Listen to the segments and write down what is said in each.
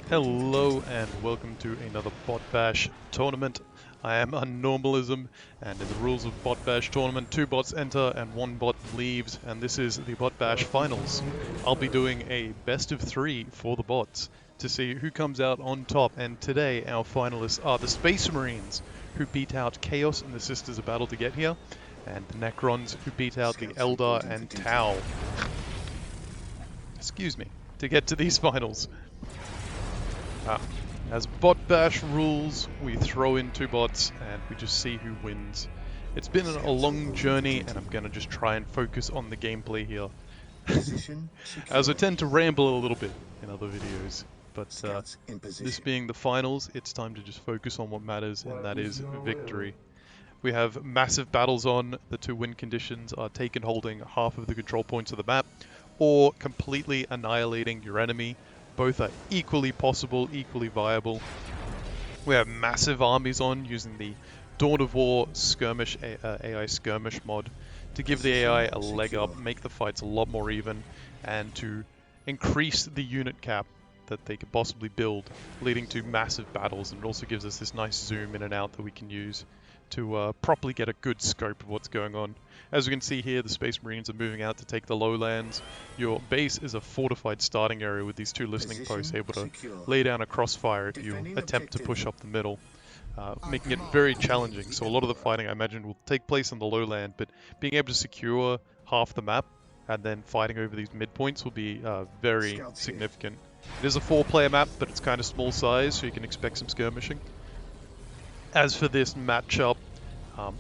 Hello and welcome to another Bot Bash tournament. I am Unnormalism, and in the rules of Bot Bash tournament, 2 bots enter and 1 bot leaves, and this is the Bot Bash finals. I'll be doing a best of 3 for the bots to see who comes out on top, and today our finalists are the Space Marines, who beat out Chaos and the Sisters of Battle to get here, and the Necrons, who beat out the Eldar and Tau. Excuse me, to get to these finals. As Bot Bash rules, we throw in 2 bots and we just see who wins. It's been a long journey and I'm going to just try and focus on the gameplay here. As I tend to ramble a little bit in other videos, but this being the finals, it's time to just focus on what matters, and that is victory. We have massive battles on. The 2 win conditions are taken holding half of the control points of the map, or completely annihilating your enemy. Both are equally possible, equally viable. We have massive armies on using the Dawn of War skirmish AI skirmish mod to give the AI a leg up, make the fights a lot more even, and to increase the unit cap that they could possibly build, leading to massive battles. And it also gives us this nice zoom in and out that we can use to properly get a good scope of what's going on. As we can see here, the Space Marines are moving out to take the lowlands. Your base is a fortified starting area with these 2 listening posts able to lay down a crossfire if you attempt to push up the middle, making it very challenging. So a lot of the fighting, I imagine, will take place on the lowland, but being able to secure half the map and then fighting over these midpoints will be very significant. It is a 4-player map, but it's kind of small size, so you can expect some skirmishing. As for this matchup,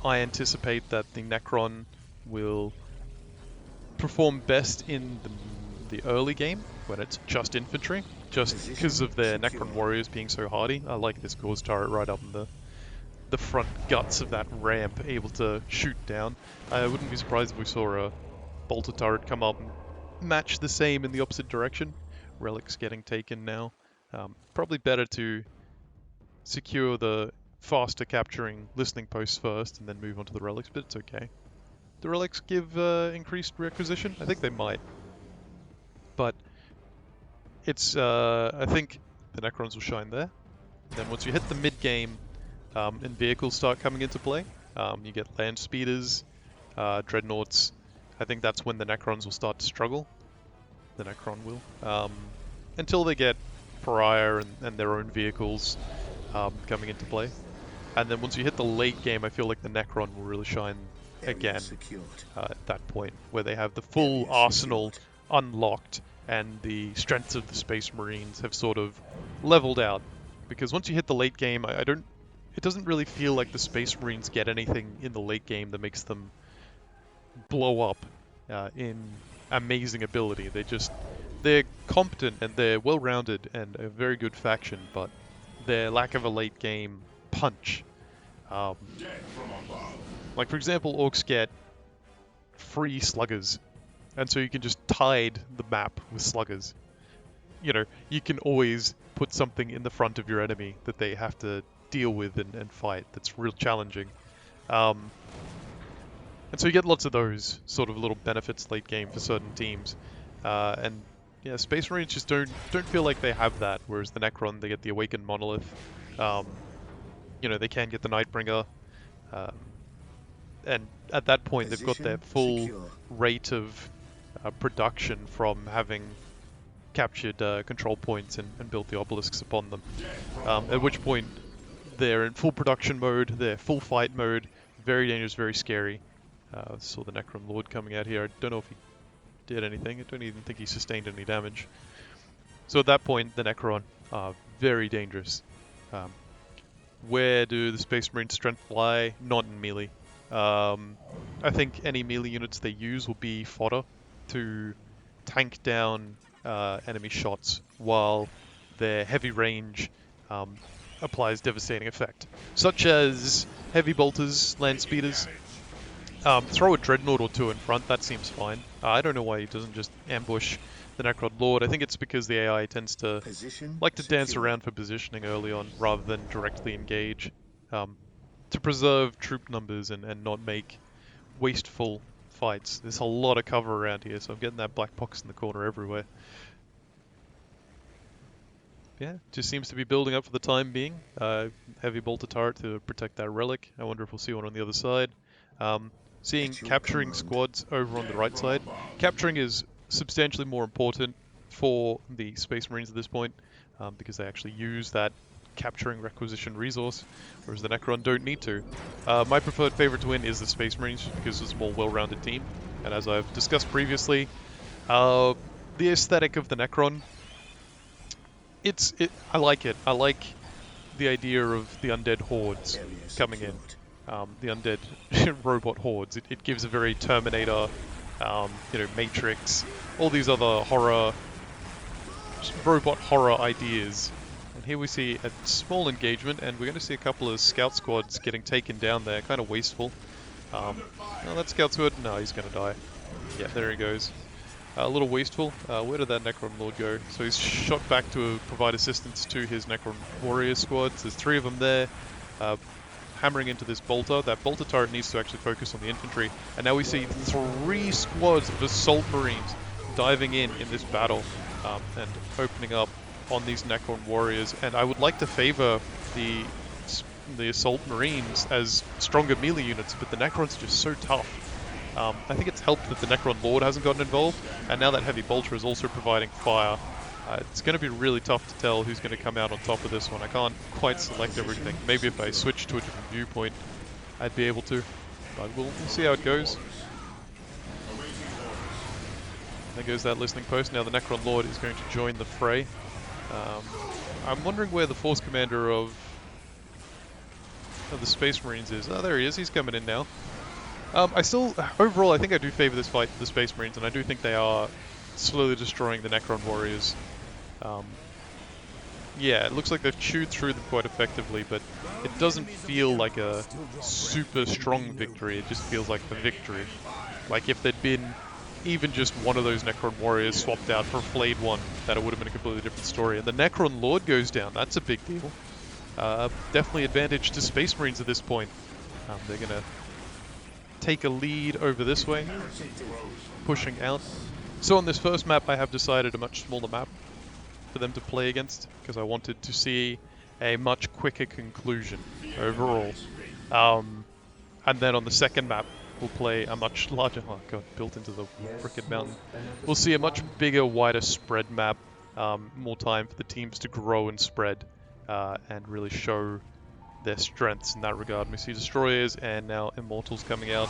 I anticipate that the Necron will perform best in the early game, when it's just infantry, just because of their Necron warriors being so hardy. I like this Gauze turret right up in the front guts of that ramp, able to shoot down. I wouldn't be surprised if we saw a bolter turret come up and match the same in the opposite direction. Relics getting taken now. Probably better to secure the faster capturing listening posts first and then move on to the relics, but it's okay. The relics give increased requisition? I think they might. But it's, I think the Necrons will shine there. Then once you hit the mid-game and vehicles start coming into play, you get land speeders, dreadnoughts. I think that's when the Necrons will start to struggle. The Necron will. Until they get Pariah and their own vehicles coming into play. And then once you hit the late game, I feel like the Necron will really shine again at that point, where they have the full arsenal unlocked and the strengths of the Space Marines have sort of leveled out. Because once you hit the late game, it doesn't really feel like the Space Marines get anything in the late game that makes them blow up in amazing ability. They're competent and they're well-rounded and a very good faction, but their lack of a late game punch. Like for example, orcs get free sluggers, and so you can just tide the map with sluggers. You know, you can always put something in the front of your enemy that they have to deal with and fight that's real challenging. And so you get lots of those sort of little benefits late game for certain teams. And yeah, Space Marines just don't feel like they have that, whereas the Necron, they get the Awakened Monolith. You know, they can get the Nightbringer, and at that point they've got their full rate of production from having captured control points and built the obelisks upon them. At which point they're in full production mode, they're full fight mode, very dangerous, very scary. Saw the Necron Lord coming out here. I don't know if he did anything. I don't even think he sustained any damage. So at that point, the Necron are very dangerous. Where do the Space Marine strength lie? Not in melee. I think any melee units they use will be fodder to tank down enemy shots, while their heavy range applies devastating effect, such as heavy bolters, land speeders. Throw a dreadnought or 2 in front, that seems fine. I don't know why he doesn't just ambush the Necron Lord. I think it's because the AI tends to like to dance around for positioning early on rather than directly engage, to preserve troop numbers and not make wasteful fights. There's a lot of cover around here, so I'm getting that black box in the corner everywhere. yeah, just seems to be building up for the time being. Heavy bolter turret to protect that relic. I wonder if we'll see one on the other side. Um, seeing capturing squads over on the right side. Capturing is substantially more important for the Space Marines at this point, because they actually use that capturing requisition resource, whereas the Necron don't need to. My preferred favorite to win is the Space Marines, just because it's a more well-rounded team. And as I've discussed previously, the aesthetic of the Necron, I like it. I like the idea of the undead hordes coming in. The undead robot hordes. It gives a very Terminator, Matrix, all these other robot horror ideas. And here we see a small engagement, and we're going to see a couple of scout squads getting taken down there. Kind of wasteful. Oh, that scout's good. No, he's going to die. Yeah, there he goes. A little wasteful. Where did that Necron Lord go? So he's shot back to provide assistance to his Necron Warrior squads. There's 3 of them there, hammering into this bolter. That bolter turret needs to actually focus on the infantry. And now we see 3 squads of Assault Marines diving in this battle, and opening up on these Necron Warriors. And I would like to favor the Assault Marines as stronger melee units, but the Necrons are just so tough. I think it's helped that the Necron Lord hasn't gotten involved, and now that Heavy Bolter is also providing fire, it's going to be really tough to tell who's going to come out on top of this one. I can't quite select everything. Maybe if I switch to a different viewpoint, I'd be able to, but we'll see how it goes. There goes that listening post. Now the Necron Lord is going to join the fray. I'm wondering where the Force Commander of the Space Marines is. Oh, there he is. He's coming in now. Overall, I think I do favor this fight for the Space Marines, and I do think they are slowly destroying the Necron Warriors. Yeah, it looks like they've chewed through them quite effectively, but it doesn't feel like a super strong victory. It just feels like a victory. Like if there'd been even just one of those Necron Warriors swapped out for a flayed one, that it would have been a completely different story. And the Necron Lord goes down. That's a big deal. Definitely advantage to Space Marines at this point. They're going to take a lead over this way, pushing out. So on this first map, I have decided a much smaller map for them to play against, because I wanted to see a much quicker conclusion overall. And then on the second map, we'll play a much larger, oh god, built into the frickin' mountain. We'll see a much bigger, wider spread map, more time for the teams to grow and spread, and really show their strengths in that regard. We see Destroyers and now Immortals coming out,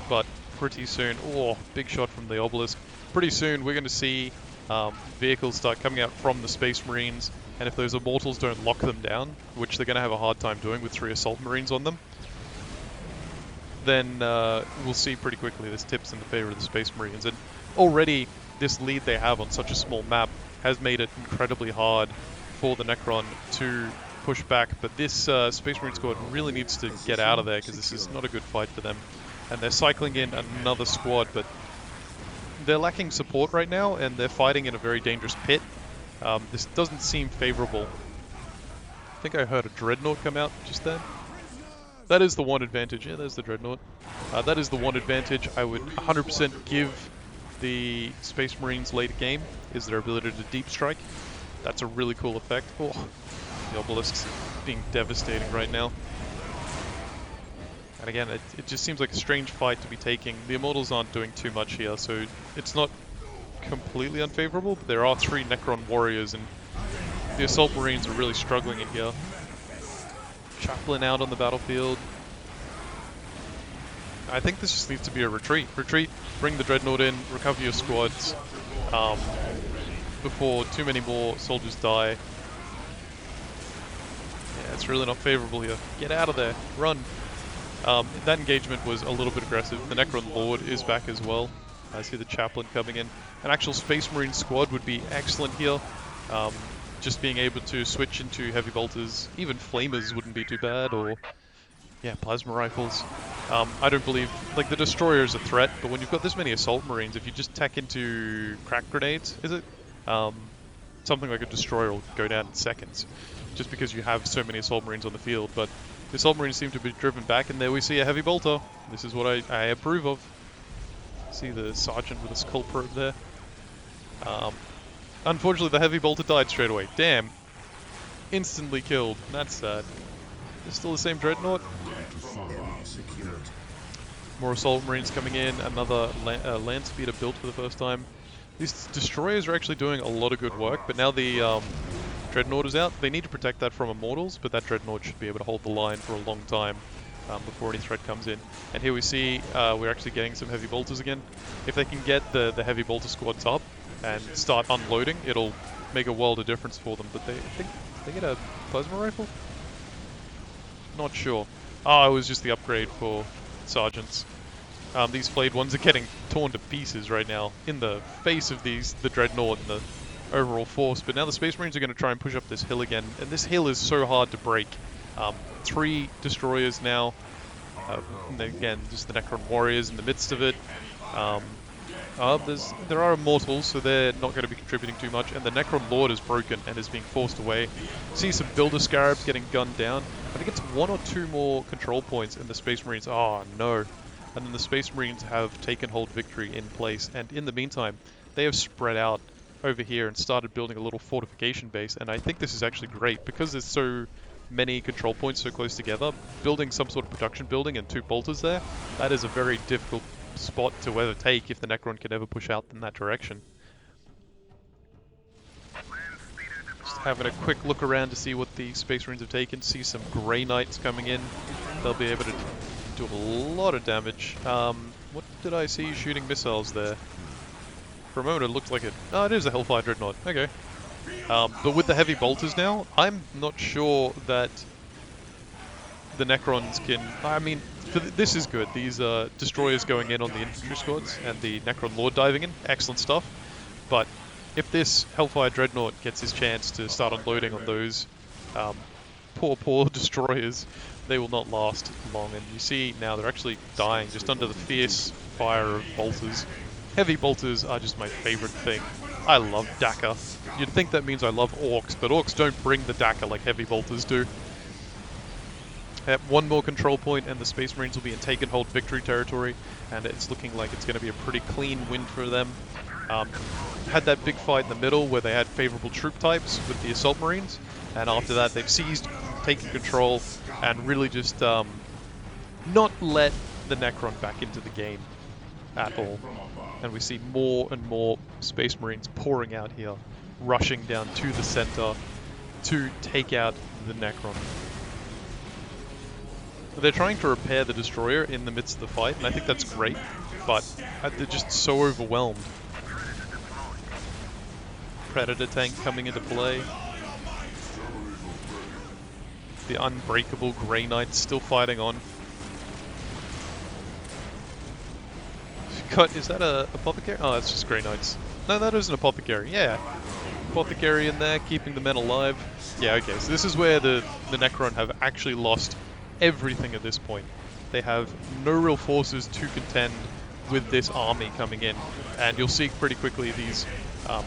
but pretty soon, oh, big shot from the Obelisk. Pretty soon we're going to see vehicles start coming out from the Space Marines, and if those Immortals don't lock them down, which they're going to have a hard time doing with 3 Assault Marines on them, then we'll see pretty quickly this tips in the favor of the Space Marines. And already this lead they have on such a small map has made it incredibly hard for the Necron to push back, but this Space Marine squad really needs to get out of there, because this is not a good fight for them. And they're cycling in another squad, but they're lacking support right now, and they're fighting in a very dangerous pit. This doesn't seem favorable. I think I heard a Dreadnought come out just then. That is the one advantage. Yeah, there's the Dreadnought. That is the one advantage I would 100% give the Space Marines late game, is their ability to deep strike. That's a really cool effect. Oh, the Obelisk's being devastating right now. And again, it just seems like a strange fight to be taking. The Immortals aren't doing too much here, so it's not completely unfavorable, but there are 3 Necron Warriors, and the Assault Marines are really struggling in here. Chaplain out on the battlefield. I think this just needs to be a retreat. Retreat, bring the Dreadnought in, recover your squads, before too many more soldiers die. Yeah, it's really not favorable here. Get out of there. Run. That engagement was a little bit aggressive. The Necron Lord is back as well. I see the Chaplain coming in. An actual Space Marine squad would be excellent here. Just being able to switch into Heavy Bolters, even Flamers wouldn't be too bad, or yeah, Plasma Rifles. I don't believe, like, the Destroyer is a threat, but when you've got this many Assault Marines, if you just tack into Crack Grenades, is it? Something like a Destroyer will go down in seconds, just because you have so many Assault Marines on the field. But the Assault Marines seem to be driven back, and there we see a Heavy Bolter. This is what I approve of. See the Sergeant with a Skull Probe there. Unfortunately, the Heavy Bolter died straight away. Damn. instantly killed. That's sad. It's still the same Dreadnought. More Assault Marines coming in. Another Land Speeder built for the first time. These destroyers are actually doing a lot of good work, but now the Dreadnought is out. They need to protect that from Immortals, but that Dreadnought should be able to hold the line for a long time before any threat comes in. And here we see we're actually getting some Heavy Bolters again. If they can get the Heavy Bolter squads up and start unloading, it'll make a world of difference for them. But I think they get a Plasma Rifle? Not sure. Oh, it was just the upgrade for Sergeants. These flayed ones are getting torn to pieces right now in the face of the Dreadnought and the overall force, but now the Space Marines are going to try and push up this hill again, and this hill is so hard to break. 3 destroyers now, and then again, just the Necron Warriors in the midst of it. There are Immortals, so they're not going to be contributing too much, and the Necron Lord is broken and is being forced away. See some Builder Scarabs getting gunned down. I think it's 1 or 2 more control points, and the Space Marines, oh no. And then the Space Marines have taken hold victory in place, and in the meantime, they have spread out over here and started building a little fortification base, and I think this is actually great because there's so many control points so close together. Building some sort of production building and 2 bolters there, that is a very difficult spot to ever take if the Necron can ever push out in that direction. Just having a quick look around to see what the Space Marines have taken. See some Grey Knights coming in. They'll be able to do a lot of damage. What did I see shooting missiles there? For a moment it looked like it... Oh, it is a Hellfire Dreadnought. Okay. But with the Heavy Bolters now, I'm not sure that the Necrons can... I mean, this is good. These destroyers going in on the infantry squads and the Necron Lord diving in. Excellent stuff. But if this Hellfire Dreadnought gets his chance to start unloading on those poor destroyers, they will not last long. And you see now they're actually dying just under the fierce fire of bolters. Heavy bolters are just my favorite thing. I love Dakka. You'd think that means I love Orcs, but Orcs don't bring the Dakka like heavy bolters do. At 1 more control point and the Space Marines will be in take and hold victory territory, and it's looking like it's going to be a pretty clean win for them. Had that big fight in the middle where they had favorable troop types with the Assault Marines, and after that they've seized, taken control, and really just not let the Necron back into the game at all. And we see more and more Space Marines pouring out here, rushing down to the center to take out the Necron. They're trying to repair the destroyer in the midst of the fight, and I think that's great, but they're just so overwhelmed. Predator tank coming into play. The unbreakable Grey Knights still fighting on. Is that a Apothecary? Oh, that's just Grey Knights. No, that is an Apothecary, yeah. Apothecary in there, keeping the men alive. Yeah, okay, so this is where the Necron have actually lost everything at this point. They have no real forces to contend with this army coming in. And you'll see pretty quickly these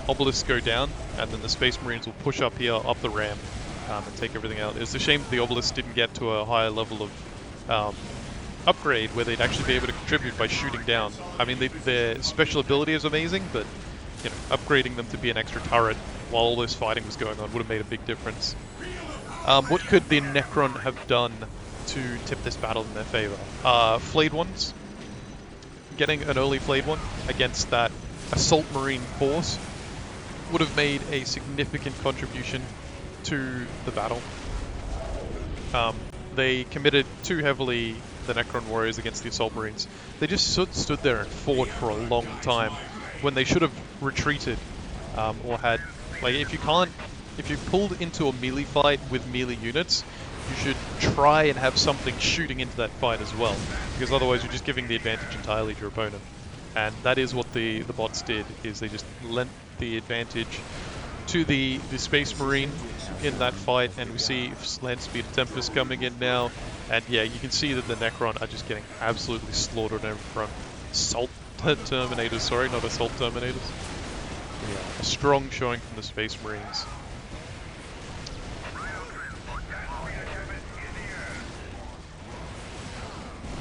obelisks go down, and then the Space Marines will push up here, up the ramp, and take everything out. It's a shame that the obelisks didn't get to a higher level of upgrade where they'd actually be able to contribute by shooting down. I mean, their special ability is amazing, but you know, upgrading them to be an extra turret while all this fighting was going on would have made a big difference. What could the Necron have done to tip this battle in their favor? Flayed ones. Getting an early Flayed one against that Assault Marine force would have made a significant contribution to the battle. They committed too heavily the Necron Warriors against the Assault Marines. They just stood there and fought for a long time when they should have retreated, or had, like, if you pulled into a melee fight with melee units, you should try and have something shooting into that fight as well, because otherwise you're just giving the advantage entirely to your opponent. And that is what the bots did, is they just lent the advantage to the Space Marine in that fight, and we see Land Speeder Tempest coming in now, and yeah, you can see that the Necron are just getting absolutely slaughtered over front. Assault Terminators, sorry, not Assault Terminators. Yeah, a strong showing from the Space Marines.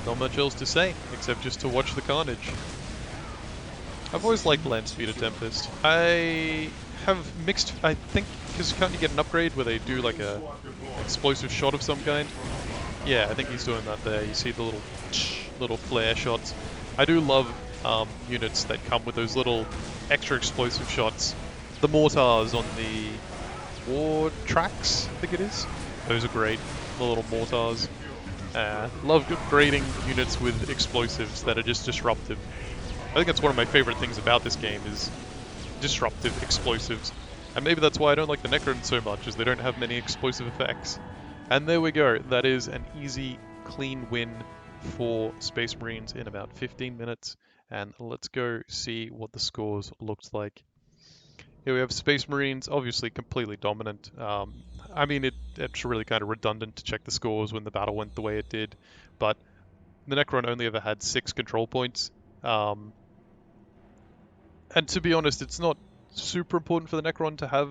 Not much else to say, except just to watch the carnage. I've always liked Land Speeder Tempest. I have mixed... I think because can't you get an upgrade where they do like a explosive shot of some kind? Yeah, I think he's doing that there. You see the little flare shots. I do love units that come with those little extra explosive shots. The mortars on the war tracks, I think it is. Those are great. The little mortars. Love upgrading units with explosives that are just disruptive. I think that's one of my favorite things about this game is disruptive explosives. And maybe that's why I don't like the Necrons so much, is they don't have many explosive effects. And there we go. That is an easy, clean win for Space Marines in about 15 minutes. And let's go see what the scores looked like. Here we have Space Marines, obviously completely dominant. I mean, it's really kind of redundant to check the scores when the battle went the way it did, but the Necron only ever had 6 control points. And to be honest, it's not super important for the Necron to have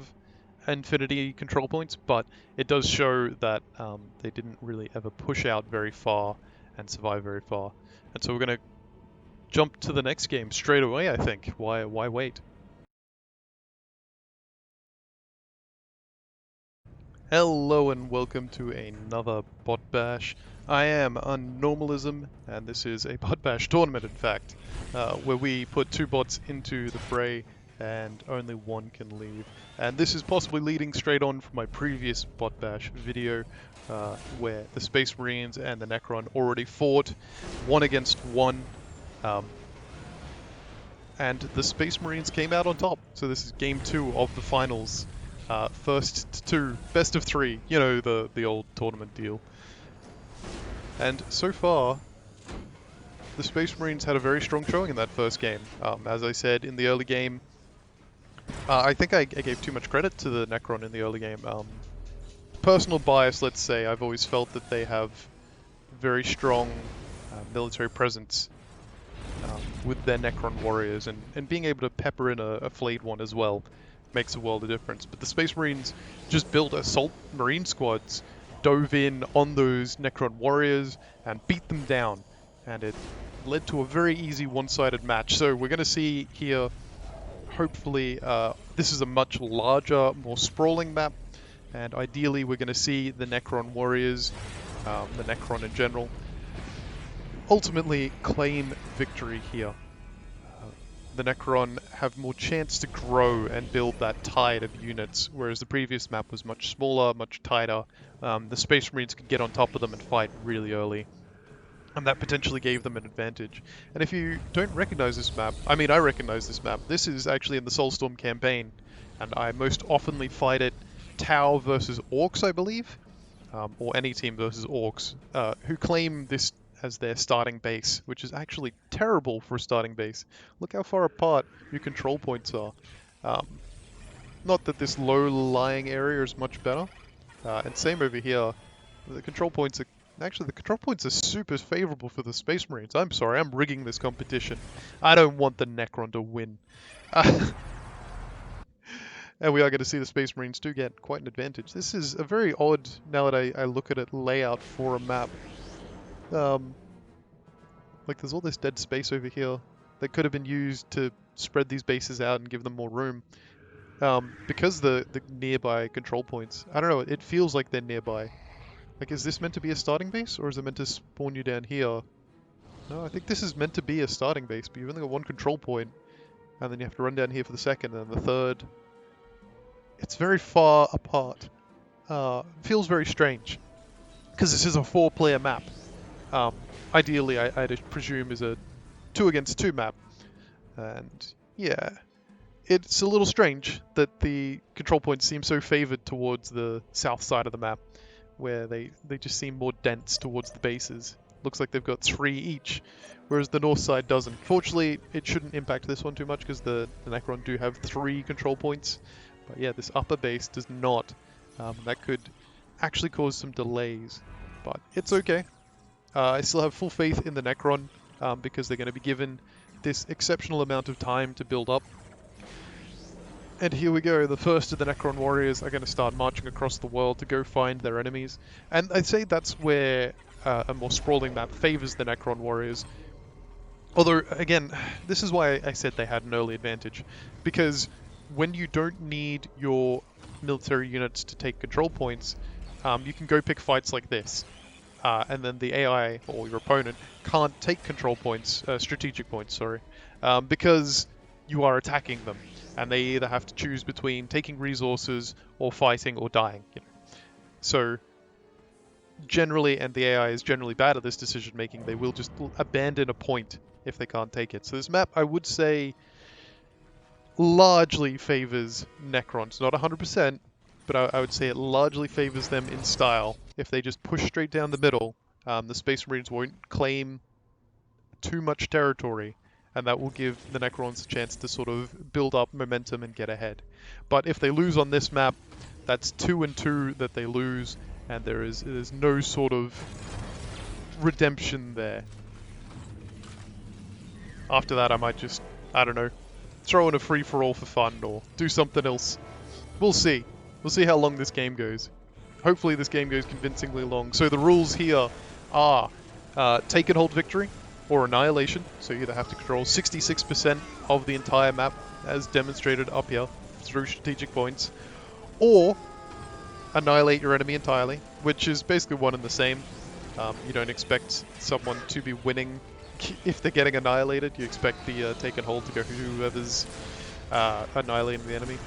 infinity control points, but it does show that they didn't really ever push out very far and survive very far. And so we're going to jump to the next game straight away, I think. Why wait? Hello and welcome to another Bot Bash. I am Unnormalism, and this is a Bot Bash tournament, in fact, where we put 2 bots into the fray and only one can leave. And this is possibly leading straight on from my previous Bot Bash video, where the Space Marines and the Necron already fought 1 against 1. And the Space Marines came out on top. So this is game 2 of the finals. First to 2, best of 3, you know, the old tournament deal. And so far, the Space Marines had a very strong showing in that first game. As I said in the early game, I think I gave too much credit to the Necron in the early game. Personal bias, let's say, I've always felt that they have very strong military presence with their Necron warriors, and being able to pepper in a flayed one as well makes a world of difference. But the Space Marines just built assault marine squads, dove in on those Necron warriors, and beat them down. And it led to a very easy one-sided match. So we're going to see here, hopefully, this is a much larger, more sprawling map. And ideally we're going to see the Necron warriors, the Necron in general, ultimately claim victory here. The Necron have more chance to grow and build that tide of units, whereas the previous map was much smaller, much tighter. The Space Marines could get on top of them and fight really early, and that potentially gave them an advantage. And if you don't recognize this map, I mean, I recognize this map. This is actually in the Soulstorm campaign, and I most oftenly fight it Tau versus Orcs, I believe, or any team versus Orcs, who claim this as their starting base, which is actually terrible for a starting base. Look how far apart your control points are. Not that this low-lying area is much better. And same over here. The control points are... Actually, the control points are super favorable for the Space Marines. I'm sorry, I'm rigging this competition. I don't want the Necron to win. And we are going to see the Space Marines do get quite an advantage. This is a very odd, now that I look at it, layout for a map. Like there's all this dead space over here that could have been used to spread these bases out and give them more room. Because the nearby control points, I don't know, it feels like they're nearby. Like, is this meant to be a starting base, or is it meant to spawn you down here? No, I think this is meant to be a starting base, but you've only got 1 control point, and then you have to run down here for the second, and the third. It's very far apart. Feels very strange, because this is a 4-player map. Ideally, I'd presume is a 2 against 2 map. And yeah, it's a little strange that the control points seem so favored towards the south side of the map, where they just seem more dense towards the bases. Looks like they've got 3 each, whereas the north side doesn't. Fortunately, it shouldn't impact this one too much, because the Necron do have 3 control points. But yeah, this upper base does not. That could actually cause some delays, but it's okay. I still have full faith in the Necron, because they're going to be given this exceptional amount of time to build up. And here we go, the first of the Necron warriors are going to start marching across the world to go find their enemies. And I'd say that's where a more sprawling map favors the Necron warriors. Although, again, this is why I said they had an early advantage, because when you don't need your military units to take control points, you can go pick fights like this. And then the AI, or your opponent, can't take control points, strategic points, sorry, because you are attacking them. And they either have to choose between taking resources or fighting or dying. So generally, and the AI is generally bad at this decision making, they will just abandon a point if they can't take it. So this map, I would say, largely favors Necrons. Not 100%, but I would say it largely favors them in style. If they just push straight down the middle, the Space Marines won't claim too much territory, and that will give the Necrons a chance to sort of build up momentum and get ahead. But if they lose on this map, that's 2 and 2 that they lose, and there's no sort of redemption there. After that, I might just, I don't know, throw in a free-for-all for fun or do something else. We'll see. We'll see how long this game goes. Hopefully this game goes convincingly long. So the rules here are take and hold victory or annihilation. So you either have to control 66% of the entire map as demonstrated up here through strategic points, or annihilate your enemy entirely, which is basically one and the same. You don't expect someone to be winning if they're getting annihilated. You expect the take and hold to go to whoever's annihilating the enemy.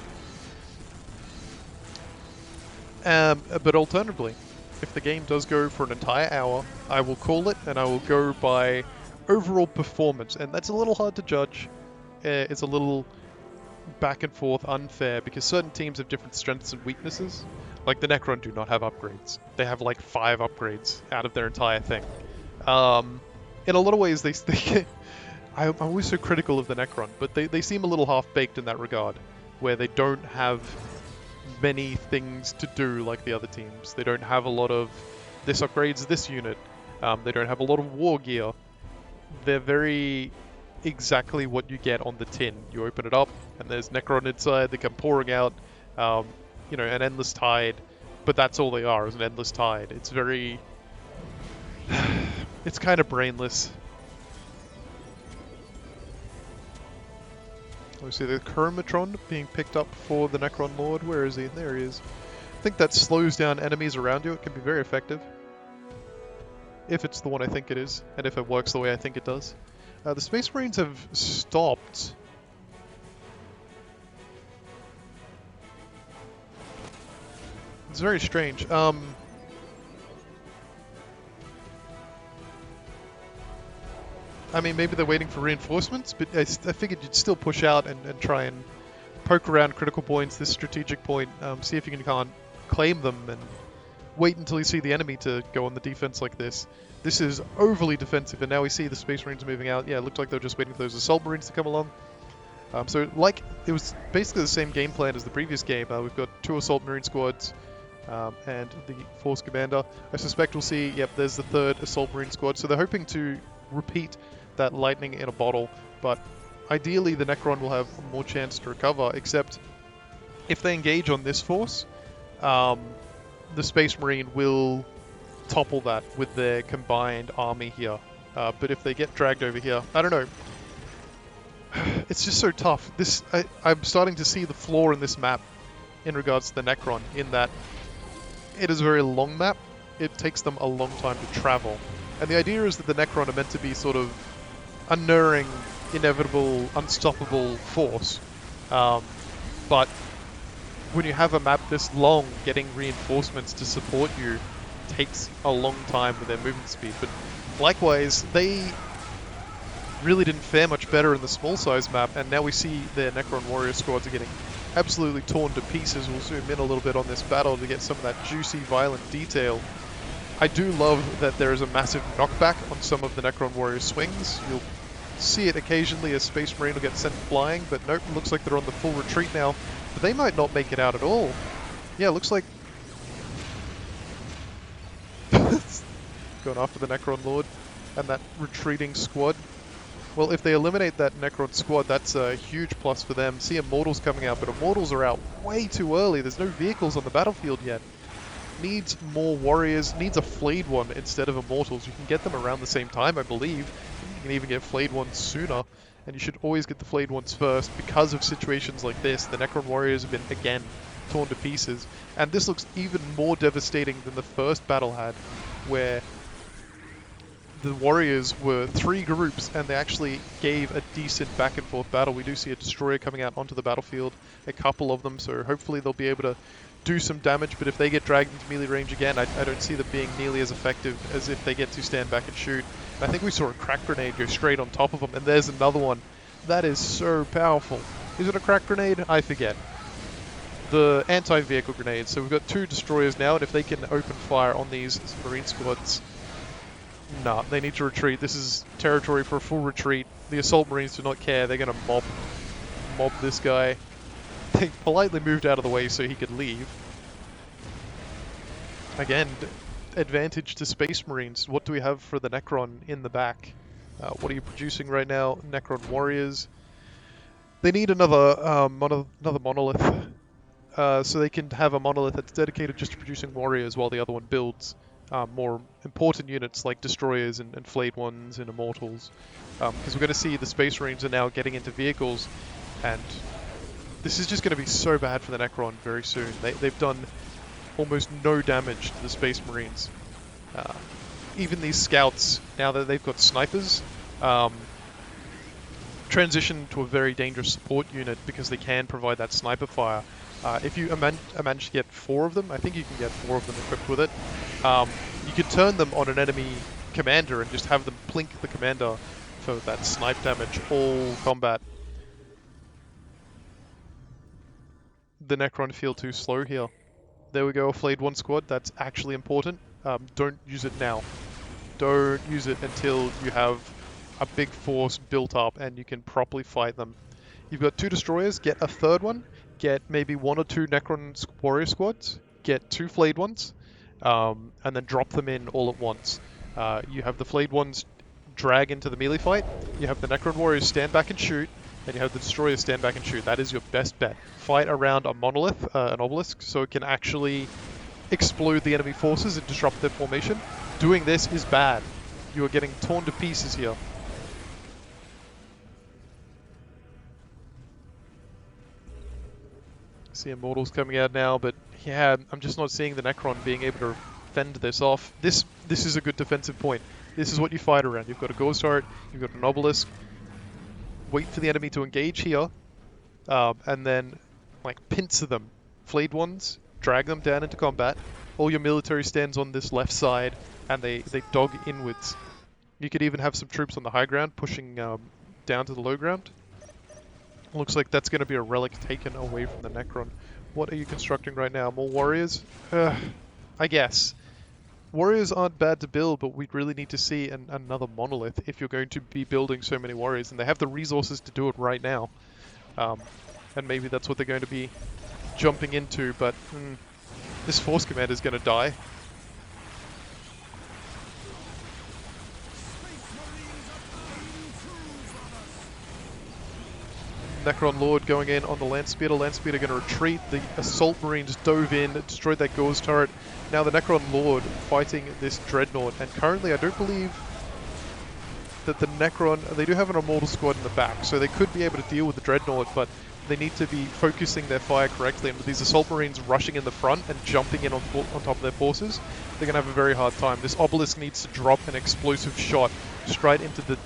But alternatively, if the game does go for an entire hour, I will call it, and I will go by overall performance. And that's a little hard to judge. It's a little back and forth unfair, because certain teams have different strengths and weaknesses. Like the Necron do not have upgrades. They have like 5 upgrades out of their entire thing. In a lot of ways, I'm always so critical of the Necron, but they seem a little half-baked in that regard, where they don't have many things to do like the other teams. They don't have a lot of this upgrades this unit. They don't have a lot of war gear. They're very exactly what you get on the tin. You open it up and there's Necron inside. They come pouring out, you know, an endless tide, but that's all they are, is an endless tide. It's very it's kind of brainless. We see the Chromatron being picked up for the Necron Lord. Where is he? There he is. I think that slows down enemies around you. It can be very effective. If it's the one I think it is, and if it works the way I think it does. The Space Marines have stopped. It's very strange. I mean, maybe they're waiting for reinforcements, but I figured you'd still push out and try and poke around critical points, this strategic point, see if you can't claim them, and wait until you see the enemy to go on the defense like this. This is overly defensive, and now we see the Space Marines moving out. Yeah, it looked like they were just waiting for those Assault Marines to come along. So, like, it was basically the same game plan as the previous game. We've got 2 Assault Marine squads and the Force Commander. I suspect we'll see, yep, there's the 3rd Assault Marine squad. So they're hoping to repeat that lightning in a bottle, but ideally the Necron will have more chance to recover, except if they engage on this force, the Space Marine will topple that with their combined army here. But if they get dragged over here, I don't know. It's just so tough. I'm starting to see the flaw in this map in regards to the Necron, in that it is a very long map. It takes them a long time to travel. And the idea is that the Necron are meant to be sort of unerring, inevitable, unstoppable force. But when you have a map this long, getting reinforcements to support you takes a long time with their movement speed. But likewise, they really didn't fare much better in the small size map, and now we see their Necron warrior squads are getting absolutely torn to pieces. We'll zoom in a little bit on this battle to get some of that juicy, violent detail. I do love that there is a massive knockback on some of the Necron warrior swings. You'll see it occasionally as Space Marine will get sent flying, but nope, looks like they're on the full retreat now. But they might not make it out at all. Yeah, looks like going after the Necron Lord and that retreating squad. Well, if they eliminate that Necron squad, that's a huge plus for them. See Immortals coming out, but Immortals are out way too early. There's no vehicles on the battlefield yet. Needs more warriors, needs a flayed one instead of Immortals. You can get them around the same time, I believe. You can even get flayed ones sooner. and you should always get the flayed ones first because of situations like this. The Necron Warriors have been, again, torn to pieces, and this looks even more devastating than the first battle had, where the Warriors were 3 groups and they actually gave a decent back and forth battle. We do see a destroyer coming out onto the battlefield, a couple of them, so hopefully they'll be able to do some damage, but if they get dragged into melee range again, I don't see them being nearly as effective as if they get to stand back and shoot. And I think we saw a crack grenade go straight on top of them, and there's another one. That is so powerful. Is it a crack grenade? I forget. The anti-vehicle grenade. So we've got 2 destroyers now, and if they can open fire on these Marine squads, nah, they need to retreat. This is territory for a full retreat. The assault Marines do not care. They're going to mob this guy. They politely moved out of the way so he could leave. Again, advantage to Space Marines. What do we have for the Necron in the back? What are you producing right now? Necron Warriors. They need another monolith. So they can have a monolith that's dedicated just to producing warriors while the other one builds more important units like destroyers and flayed ones and immortals. Because we're going to see the Space Marines are now getting into vehicles, and this is just going to be so bad for the Necron very soon. They've done almost no damage to the Space Marines. Even these scouts, now that they've got snipers, transition to a very dangerous support unit because they can provide that sniper fire. If you manage to get 4 of them, I think you can get 4 of them equipped with it, you can turn them on an enemy commander and just have them plink the commander for that snipe damage all combat. The Necron feel too slow here. There we go, a flayed 1 squad. That's actually important. Don't use it now. Don't use it until you have a big force built up and you can properly fight them. You've got 2 destroyers, get a 3rd one, get maybe 1 or 2 Necron warrior squads, get 2 flayed ones, and then drop them in all at once. You have the flayed ones drag into the melee fight, you have the Necron warriors stand back and shoot, and you have the destroyers stand back and shoot. That is your best bet. Fight around a monolith, an obelisk, so it can actually explode the enemy forces and disrupt their formation. Doing this is bad. You are getting torn to pieces here. See Immortals coming out now, but yeah, I'm just not seeing the Necron being able to fend this off. This is a good defensive point. This is what you fight around. You've got a Ghost Heart, you've got an Obelisk. Wait for the enemy to engage here, and then like pincer them. Flayed ones, drag them down into combat. All your military stands on this left side, and they dog inwards. You could even have some troops on the high ground pushing down to the low ground. Looks like that's going to be a relic taken away from the Necron. What are you constructing right now? More warriors? I guess. Warriors aren't bad to build, but we really need to see another monolith if you're going to be building so many warriors, and they have the resources to do it right now. And maybe that's what they're going to be jumping into, but this force commander is going to die. Necron Lord going in on the Landspeeder. Landspeeder going to retreat. The Assault Marines dove in, destroyed that Gauze turret. Now the Necron Lord fighting this Dreadnought. And currently I don't believe that the Necron, they do have an Immortal squad in the back, so they could be able to deal with the Dreadnought, but they need to be focusing their fire correctly. And with these Assault Marines rushing in the front and jumping in on top of their forces, they're going to have a very hard time. This Obelisk needs to drop an explosive shot straight into the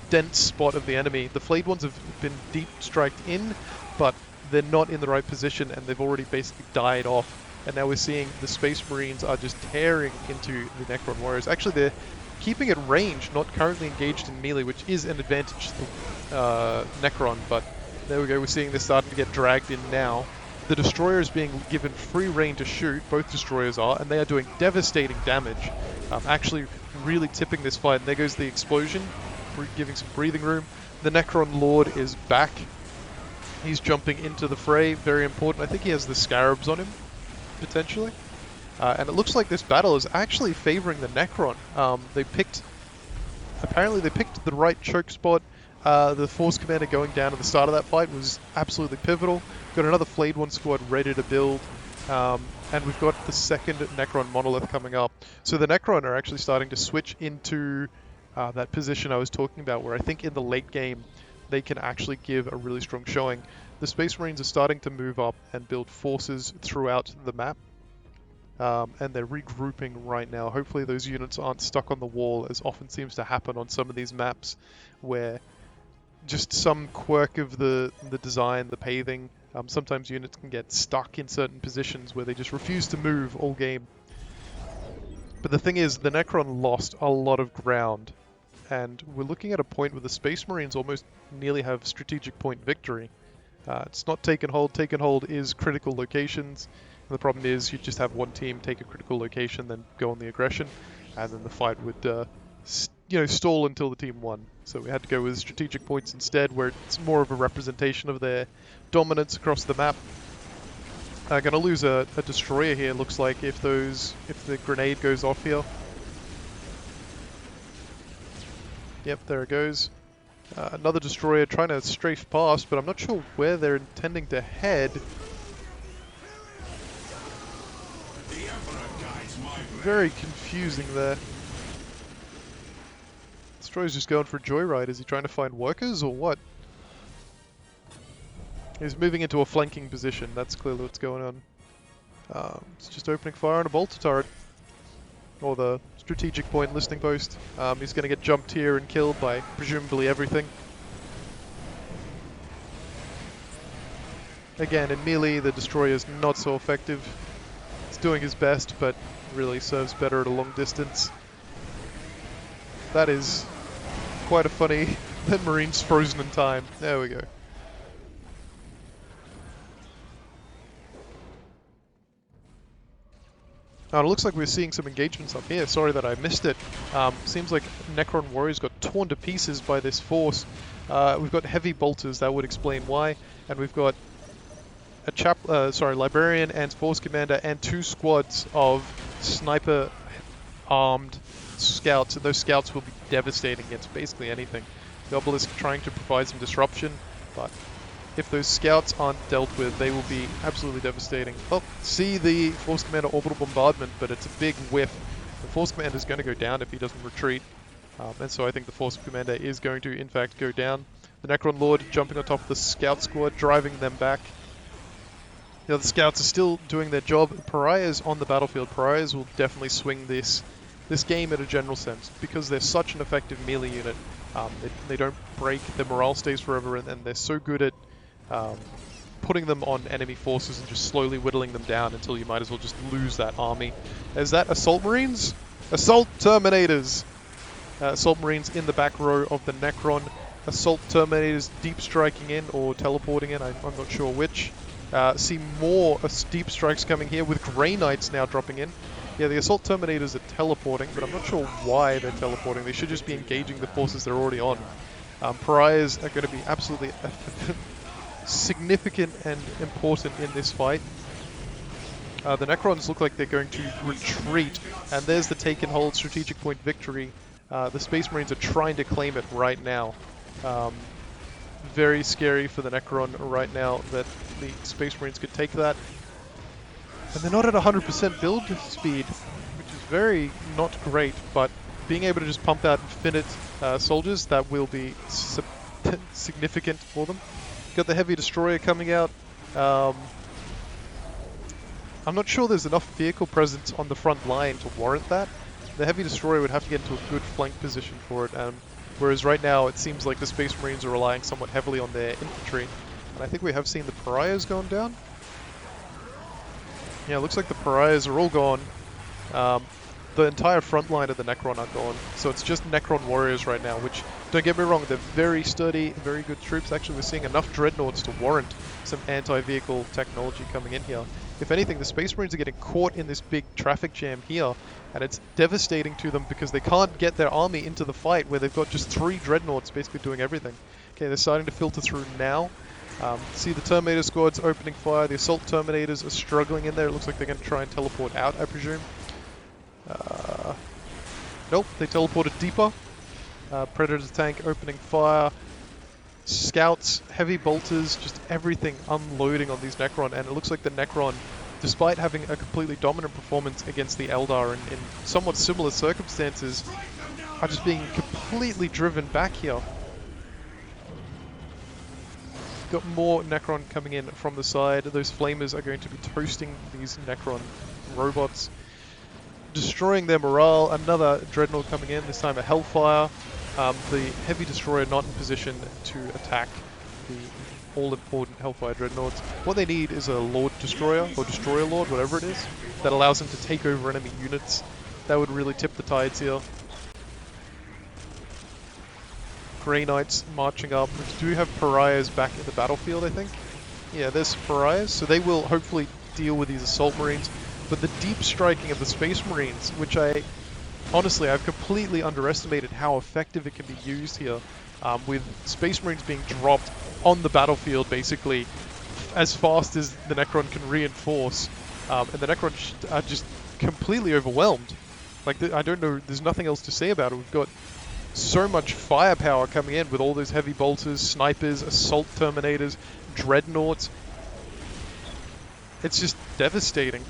dense spot of the enemy. The flayed ones have been deep striked in, but they're not in the right position and they've already basically died off. And now we're seeing the Space Marines are just tearing into the Necron Warriors. Actually, they're keeping at range, not currently engaged in melee, which is an advantage to Necron, but there we go, we're seeing this starting to get dragged in now. The Destroyer is being given free reign to shoot, both Destroyers are, and they are doing devastating damage. Actually really tipping this fight, and there goes the explosion, giving some breathing room. The Necron Lord is back. He's jumping into the fray, very important. I think he has the Scarabs on him, potentially. And it looks like this battle is actually favoring the Necron. Apparently they picked the right choke spot. The Force Commander going down at the start of that fight was absolutely pivotal. Got another Flayed One squad ready to build. And we've got the second Necron Monolith coming up. So the Necron are actually starting to switch into that position I was talking about, where I think in the late game they can actually give a really strong showing. The Space Marines are starting to move up and build forces throughout the map. And they're regrouping right now. Hopefully those units aren't stuck on the wall, as often seems to happen on some of these maps, where just some quirk of the design, the paving, sometimes units can get stuck in certain positions where they just refuse to move all game. But the thing is, the Necron lost a lot of ground, and we're looking at a point where the Space Marines almost nearly have strategic point victory. It's not take and hold. Take and hold is critical locations. And the problem is you just have one team take a critical location, then go on the aggression, and then the fight would stall until the team won. So we had to go with strategic points instead, where it's more of a representation of their dominance across the map. Going to lose a destroyer here, looks like, if the grenade goes off here. Yep, there it goes. Another destroyer trying to strafe past, but I'm not sure where they're intending to head. Very confusing there. Destroyer's just going for a joyride. Is he trying to find workers or what? He's moving into a flanking position. That's clearly what's going on. It's just opening fire on a bolter turret. Or the strategic point listening post. He's going to get jumped here and killed by presumably everything. Again, in melee, the destroyer is not so effective. He's doing his best, but really serves better at a long distance. That is quite a funny Marine's frozen in time. There we go. Oh, it looks like we're seeing some engagements up here. Sorry that I missed it. Seems like Necron Warriors got torn to pieces by this force. We've got heavy bolters, that would explain why. And we've got a Librarian and Force Commander and 2 squads of sniper armed scouts. And those scouts will be devastating against basically anything. The Obelisk trying to provide some disruption, but if those scouts aren't dealt with, they will be absolutely devastating. Oh, see the Force Commander orbital bombardment, but it's a big whiff. The Force Commander is going to go down if he doesn't retreat. And so I think the Force Commander is going to, in fact, go down. The Necron Lord jumping on top of the Scout Squad, driving them back. The other Scouts are still doing their job. Pariahs on the battlefield. Pariahs will definitely swing this game in a general sense, because they're such an effective melee unit. They don't break, their morale stays forever, and they're so good at putting them on enemy forces and just slowly whittling them down until you might as well just lose that army. Is that Assault Marines? Assault Terminators! Assault Marines in the back row of the Necron. Assault Terminators deep striking in or teleporting in, I'm not sure which. See more deep strikes coming here with Grey Knights now dropping in. Yeah, the Assault Terminators are teleporting, but I'm not sure why they're teleporting. They should just be engaging the forces they're already on. Pariahs are going to be absolutely significant and important in this fight. The Necrons look like they're going to retreat, and there's the take and hold strategic point victory. The Space Marines are trying to claim it right now. Very scary for the Necron right now that the Space Marines could take that. And they're not at 100% build speed, which is very not great, but being able to just pump out infinite soldiers, that will be significant for them. Got the Heavy Destroyer coming out. I'm not sure there's enough vehicle presence on the front line to warrant that. The Heavy Destroyer would have to get into a good flank position for it, whereas right now it seems like the Space Marines are relying somewhat heavily on their infantry. And I think we have seen the Pariahs going down. Yeah, it looks like the Pariahs are all gone. The entire front line of the Necron are gone, so it's just Necron Warriors right now, which, don't get me wrong, they're very sturdy, very good troops. Actually, we're seeing enough Dreadnoughts to warrant some anti-vehicle technology coming in here. If anything, the Space Marines are getting caught in this big traffic jam here, and it's devastating to them because they can't get their army into the fight where they've got just 3 Dreadnoughts basically doing everything. Okay, they're starting to filter through now. See the Terminator squads opening fire. The Assault Terminators are struggling in there. It looks like they're going to try and teleport out, I presume. Nope, they teleported deeper. Predator tank opening fire. Scouts, heavy bolters, just everything unloading on these Necron. And it looks like the Necron, despite having a completely dominant performance against the Eldar in somewhat similar circumstances, are just being completely driven back here. got more Necron coming in from the side. Those flamers are going to be toasting these Necron robots, destroying their morale. Another Dreadnought coming in, this time a Hellfire. The Heavy Destroyer not in position to attack the all-important Hellfire Dreadnoughts. What they need is a Lord Destroyer, or Destroyer Lord, whatever it is, that allows them to take over enemy units. That would really tip the tides here. Grey Knights marching up. We do have Pariahs back in the battlefield, I think. Yeah, there's Pariahs, so they will hopefully deal with these Assault Marines. But the deep striking of the Space Marines, which honestly, I've completely underestimated how effective it can be used here, with Space Marines being dropped on the battlefield, basically, as fast as the Necron can reinforce. And the Necron are just completely overwhelmed. Like, I don't know, there's nothing else to say about it. We've got so much firepower coming in with all those heavy bolters, snipers, assault terminators, dreadnoughts. It's just devastating.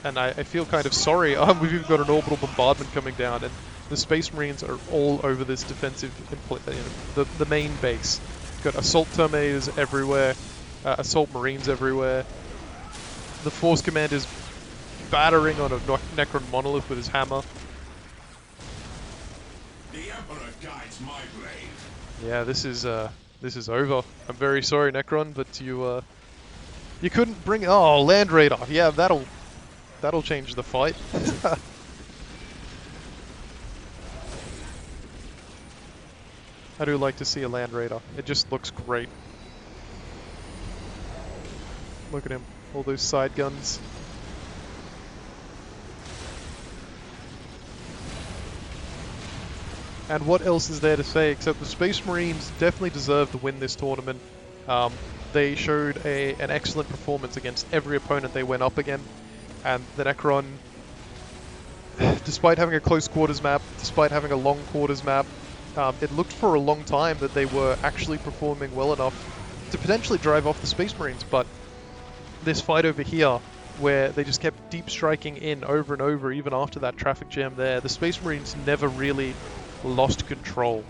And I feel kind of sorry. We've even got an orbital bombardment coming down, and the Space Marines are all over this defensive, the main base. Got assault terminators everywhere, assault marines everywhere. The Force Commander's battering on a Necron monolith with his hammer. The Emperor guides my blade. Yeah, this is over. I'm very sorry, Necron, but you couldn't bring. Oh, Land Raider. Yeah, that'll change the fight. I do like to see a Land Raider. It just looks great. Look at him. All those side guns. And what else is there to say except the Space Marines definitely deserve to win this tournament. They showed an excellent performance against every opponent they went up against. And the Necron, despite having a close quarters map, despite having a long quarters map, it looked for a long time that they were actually performing well enough to potentially drive off the Space Marines. But this fight over here, where they just kept deep striking in over and over, even after that traffic jam there, the Space Marines never really lost control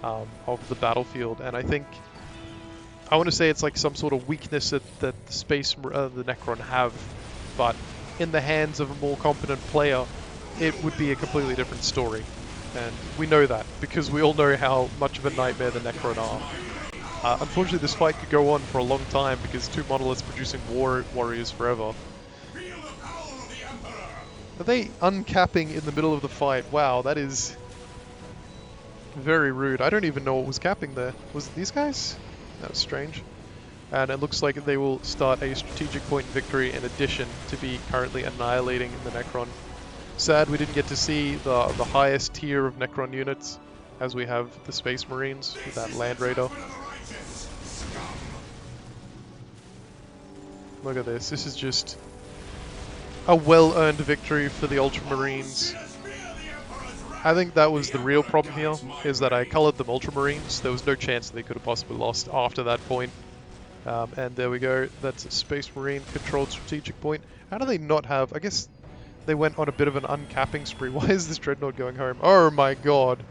of the battlefield. And I think, I want to say it's like some sort of weakness that the Necron have, but in the hands of a more competent player, it would be a completely different story. And we know that, because we all know how much of a nightmare the Necron are. Unfortunately, this fight could go on for a long time, because two monoliths producing warriors forever. Are they uncapping in the middle of the fight? Wow, that is very rude. I don't even know what was capping there. Was it these guys? That was strange. And it looks like they will start a strategic point victory in addition to be currently annihilating the Necron. Sad we didn't get to see the highest tier of Necron units, as we have the Space Marines with that Land Raider. Look at this. This is just a well-earned victory for the Ultramarines. I think that was the real problem here, is that I colored them Ultramarines. There was no chance they could have possibly lost after that point. And there we go. That's a Space Marine controlled strategic point. How do they not have... I guess they went on a bit of an uncapping spree. Why is this Dreadnought going home? Oh my god.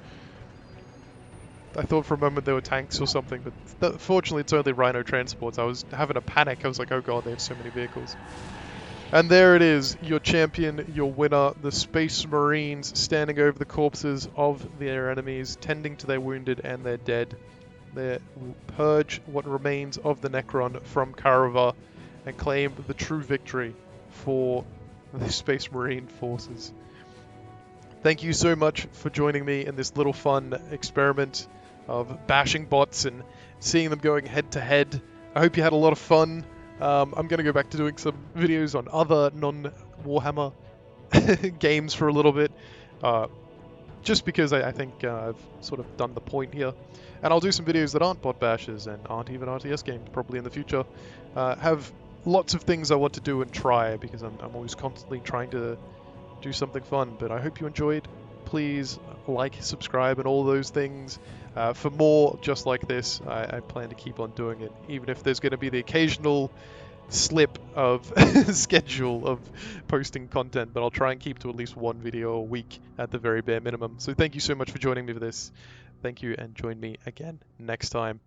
I thought for a moment they were tanks or something, but fortunately it's only Rhino transports. I was having a panic. I was like, oh god, they have so many vehicles. And there it is, your champion, your winner, the Space Marines standing over the corpses of their enemies, tending to their wounded and their dead. They will purge what remains of the Necron from Karava and claim the true victory for the Space Marine forces. Thank you so much for joining me in this little fun experiment of bashing bots and seeing them going head to head. I hope you had a lot of fun. I'm going to go back to doing some videos on other non-Warhammer games for a little bit, just because I think I've sort of done the point here. And I'll do some videos that aren't bot bashes and aren't even RTS games probably in the future. Have lots of things I want to do and try, because I'm always constantly trying to do something fun. But I hope you enjoyed. Please like, subscribe, and all those things. For more just like this, I plan to keep on doing it, even if there's going to be the occasional slip of schedule of posting content, but I'll try and keep to at least one video a week at the very bare minimum. So thank you so much for joining me for this. Thank you, and join me again next time.